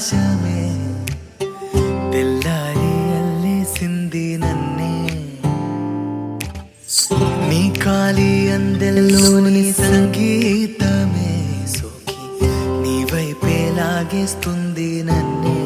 ఆకాశమే తెల్లారి అల్లేసింది నన్నే నీ కాలి అందెల్లోని సంగీతమే సోకి నీ వైపే లాగేస్తుంది నన్నే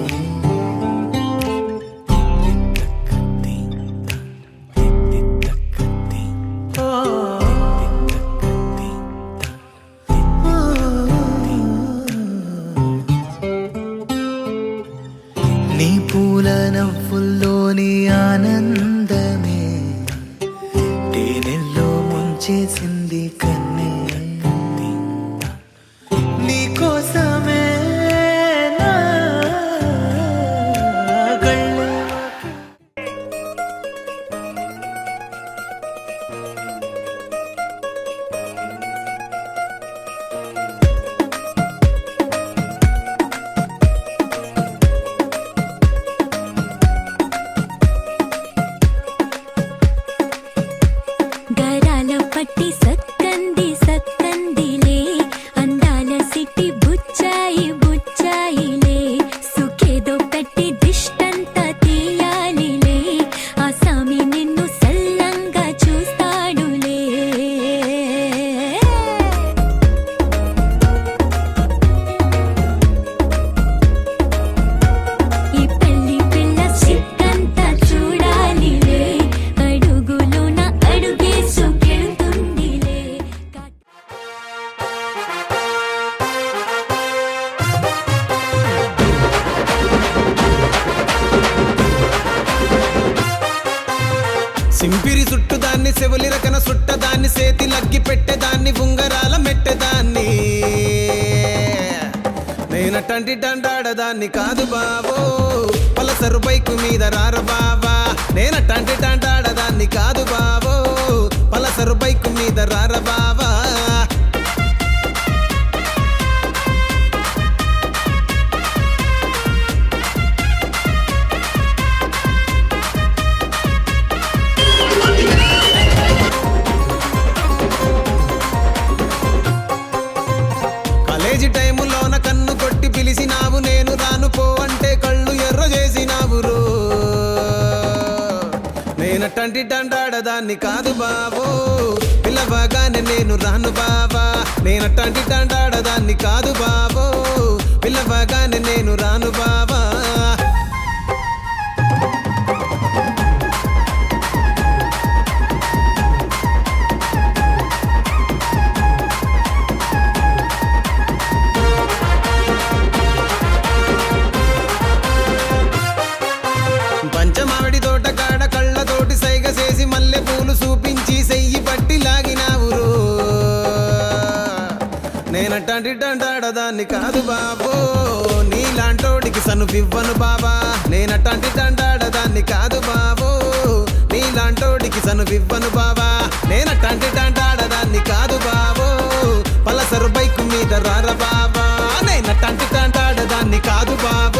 నీ పూల నవ్వుల్లోని ఆనందమే తేనెల్లో ముంచేసింది కన్నే నీ కోసమే నా గళ్ళే పట్టి సక్కంది సక్కందిలే అందాల సిట్టి బుచ్చాయి బుచ్చాయిలే సుఖేదో పెట్టి దిష్టంతా తీయాలిలే ఆ సామి నిన్ను సల్లంగా చూస్తాడులే ఈ పెళ్లి పిల్ల సిక్కంతా చూడాలిలే అడుగులోన అడుగేసు సింపిరి సుట్టుదాన్ని సెవులి రకన సుట్టదాన్ని సేతి లగ్గి పెట్టేదాన్ని ఉంగరాల మెట్టేదాన్ని నేనటంటి డండాడదాన్ని కాదు బావో పలసరు బైకు మీద రార బావా నేనటంటి డండాడదాన్ని కాదు బావో పలసరు బైకు మీద రార బావా కాలేజీ టైములోన కన్ను కొట్టి పిలిచినావు నేను రాను పో అంటే కళ్ళు ఎర్ర చేసినావు రో నేనటంటి డండాడదాన్ని కాదు బావో పిల్లవగానే నేను రాను బావా నేనటంటి డండాడదాన్ని కాదు బావో పిల్లవగానే నేను రాను బావా పంచమావిడి తోట కాడ కళ్ళతోటి సైగ చేసి మల్లె పూలు చూపించి సెయ్యి పట్టి లాగినావు రో నేనటంటి డండాడదాన్ని కాదు బాబో నీలాంటోడికి సనుపివ్వను బాబా నేనటంటి డండాడదాన్ని కాదు బాబో నీలాంటోడికి సనుపివ్వను బాబా నేనటంటి డండాడదాన్ని కాదు బాబో పలసరు బైకు మీద రార బాబా నేనటంటి డండాడదాన్ని కాదు బాబా